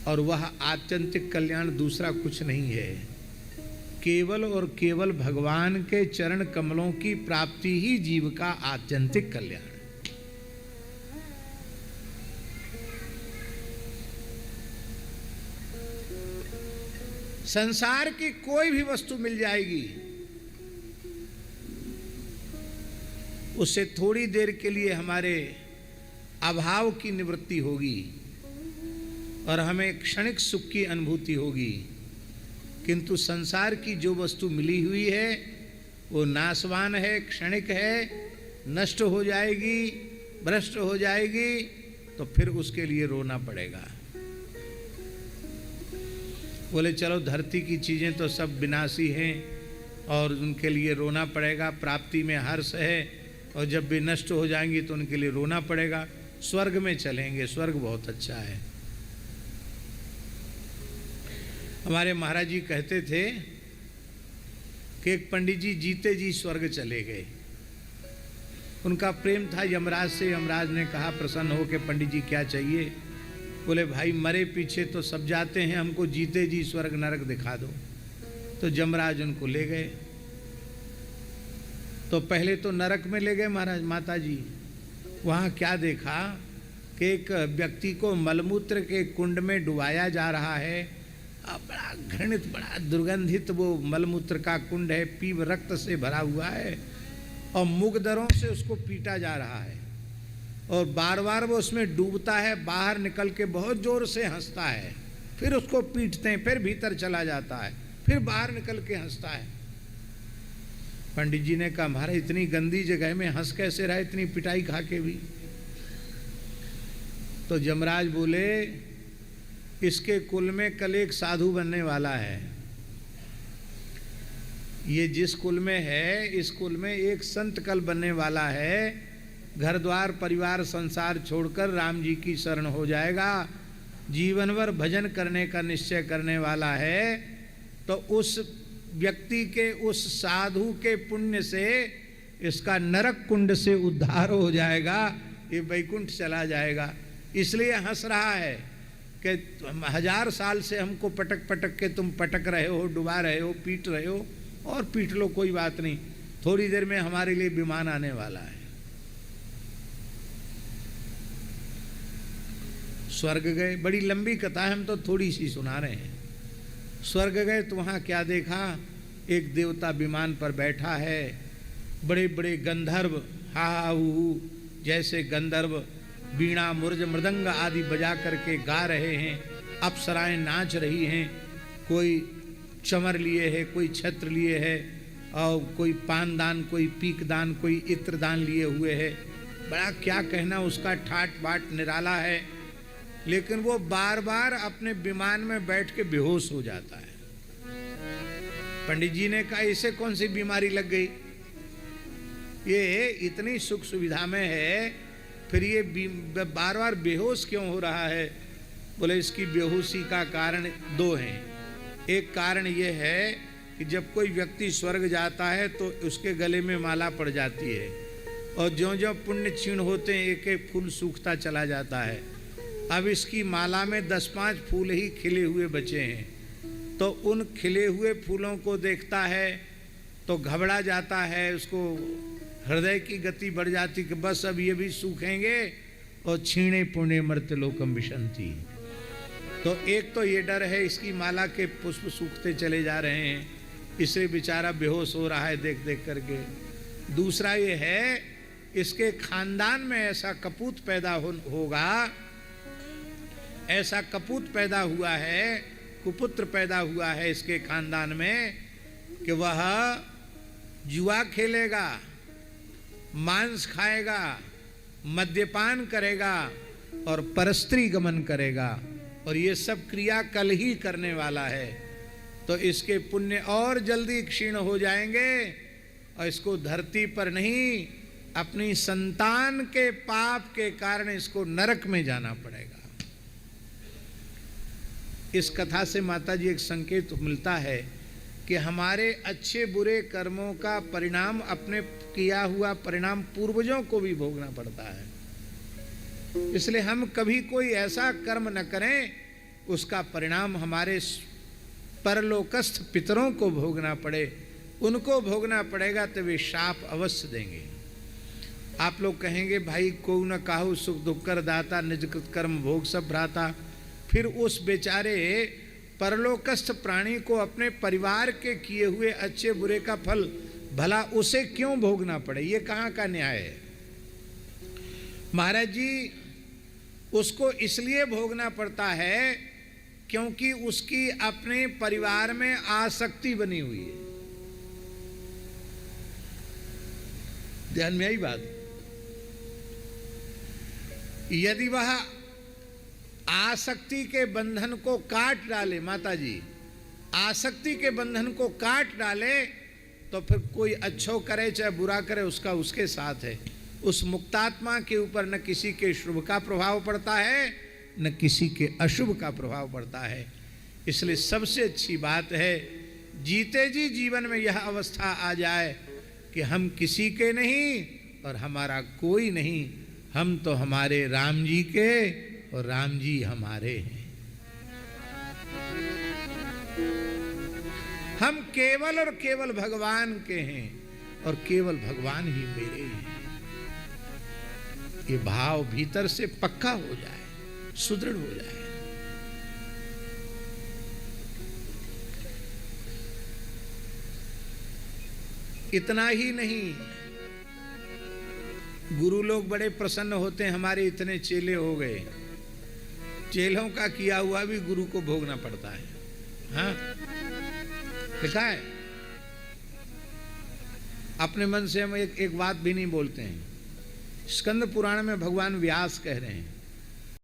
और वह आत्यंतिक कल्याण दूसरा कुछ नहीं है, केवल और केवल भगवान के चरण कमलों की प्राप्ति ही जीव का आत्यंतिक कल्याण। संसार की कोई भी वस्तु मिल जाएगी, उससे थोड़ी देर के लिए हमारे अभाव की निवृत्ति होगी और हमें क्षणिक सुख की अनुभूति होगी, किंतु संसार की जो वस्तु मिली हुई है वो नाशवान है, क्षणिक है, नष्ट हो जाएगी, भ्रष्ट हो जाएगी, तो फिर उसके लिए रोना पड़ेगा। बोले चलो धरती की चीज़ें तो सब विनाशी हैं और उनके लिए रोना पड़ेगा, प्राप्ति में हर्ष है, और जब भी नष्ट हो जाएंगी तो उनके लिए रोना पड़ेगा। स्वर्ग में चलेंगे, स्वर्ग बहुत अच्छा है। हमारे महाराज जी कहते थे कि एक पंडित जी जीते जी स्वर्ग चले गए। उनका प्रेम था यमराज से। यमराज ने कहा प्रसन्न हो कि पंडित जी क्या चाहिए? बोले भाई मरे पीछे तो सब जाते हैं, हमको जीते जी स्वर्ग नरक दिखा दो। तो यमराज उनको ले गए। तो पहले तो नरक में ले गए महाराज माता जी। वहाँ क्या देखा कि एक व्यक्ति को मलमूत्र के कुंड में डुबाया जा रहा है। बड़ा घृणित, बड़ा दुर्गंधित वो मलमूत्र का कुंड है, पीव रक्त से भरा हुआ है और मुगदरों से उसको पीटा जा रहा है और बार बार वो उसमें डूबता है, बाहर निकल के बहुत जोर से हंसता है, फिर उसको पीटते हैं, फिर भीतर चला जाता है, फिर बाहर निकल के हंसता है। पंडित जी ने कहा महाराज इतनी गंदी जगह में हंस कैसे रहा, इतनी पिटाई खा के भी? तो यमराज बोले इसके कुल में कल एक साधु बनने वाला है। ये जिस कुल में है, इस कुल में एक संत कल बनने वाला है। घर द्वार परिवार संसार छोड़कर राम जी की शरण हो जाएगा, जीवन भर भजन करने का निश्चय करने वाला है। तो उस व्यक्ति के, उस साधु के पुण्य से इसका नरक कुंड से उद्धार हो जाएगा, ये वैकुंठ चला जाएगा। इसलिए हंस रहा है कि 1000 साल से हमको पटक पटक के तुम पटक रहे हो, डुबा रहे हो, पीट रहे हो, और पीट लो, कोई बात नहीं, थोड़ी देर में हमारे लिए विमान आने वाला है। स्वर्ग गए, बड़ी लंबी कथा है, हम तो थोड़ी सी सुना रहे हैं। स्वर्ग गए तो वहाँ क्या देखा, एक देवता विमान पर बैठा है, बड़े बड़े गंधर्व हा हा हू जैसे गंधर्व वीणा मुर्ज मृदंग आदि बजा करके गा रहे हैं, अप्सराएं नाच रही हैं, कोई चमर लिए है, कोई छत्र लिए है, और कोई पानदान, कोई पीकदान, कोई इत्रदान लिए हुए है। बड़ा क्या कहना उसका, ठाट बाट निराला है। लेकिन वो बार बार अपने विमान में बैठ के बेहोश हो जाता है। पंडित जी ने कहा इसे कौन सी बीमारी लग गई, ये इतनी सुख सुविधा में है, फिर ये बार बार बेहोश क्यों हो रहा है? बोले इसकी बेहोशी का कारण 2 हैं। एक कारण ये है कि जब कोई व्यक्ति स्वर्ग जाता है तो उसके गले में माला पड़ जाती है, और ज्यों ज्यों पुण्य क्षीण होते हैं एक एक फूल सूखता चला जाता है। अब इसकी माला में 10-5 फूल ही खिले हुए बचे हैं, तो उन खिले हुए फूलों को देखता है तो घबरा जाता है, उसको हृदय की गति बढ़ जाती कि बस अब ये भी सूखेंगे और क्षीणे पुण्य मर्त्य लोकम विशंति। तो एक तो ये डर है इसकी माला के पुष्प सूखते चले जा रहे हैं, इससे बेचारा बेहोश हो रहा है देख देख करके। दूसरा ये है इसके खानदान में ऐसा कपूत पैदा होगा, ऐसा कपूत पैदा हुआ है, कुपुत्र पैदा हुआ है इसके खानदान में कि वह जुआ खेलेगा, मांस खाएगा, मद्यपान करेगा और परस्त्री गमन करेगा, और ये सब क्रिया कल ही करने वाला है। तो इसके पुण्य और जल्दी क्षीण हो जाएंगे और इसको धरती पर नहीं, अपनी संतान के पाप के कारण इसको नरक में जाना पड़ेगा। इस कथा से माता जी एक संकेत मिलता है कि हमारे अच्छे बुरे कर्मों का परिणाम, अपने किया हुआ परिणाम पूर्वजों को भी भोगना पड़ता है। इसलिए हम कभी कोई ऐसा कर्म न करें उसका परिणाम हमारे परलोकस्थ पितरों को भोगना पड़े, उनको भोगना पड़ेगा तो वे शाप अवश्य देंगे। आप लोग कहेंगे भाई को न काहू सुख दुख कर दाता, निज कृत कर्म भोग सब भ्राता। फिर उस बेचारे परलोकस्थ प्राणी को अपने परिवार के किए हुए अच्छे बुरे का फल भला उसे क्यों भोगना पड़े? ये कहाँ का न्याय है? महाराज जी, उसको इसलिए भोगना पड़ता है क्योंकि उसकी अपने परिवार में आसक्ति बनी हुई है। ध्यान में आई बात? यदि वह आसक्ति के बंधन को काट डाले, माता जी, आसक्ति के बंधन को काट डाले, तो फिर कोई अच्छो करे चाहे बुरा करे, उसका उसके साथ है। उस मुक्तात्मा के ऊपर न किसी के शुभ का प्रभाव पड़ता है, न किसी के अशुभ का प्रभाव पड़ता है। इसलिए सबसे अच्छी बात है जीते जी जीवन में यह अवस्था आ जाए कि हम किसी के नहीं और हमारा कोई नहीं, हम तो हमारे राम जी के और राम जी हमारे हैं। हम केवल और केवल भगवान के हैं और केवल भगवान ही मेरे हैं। ये भाव भीतर से पक्का हो जाए, सुदृढ़ हो जाए। इतना ही नहीं, गुरु लोग बड़े प्रसन्न होते हैं, हमारे इतने चेले हो गए। चेलों का किया हुआ भी गुरु को भोगना पड़ता है। हाँ, लिखा है। अपने मन से हम एक बात भी नहीं बोलते हैं। स्कंद पुराण में भगवान व्यास कह रहे हैं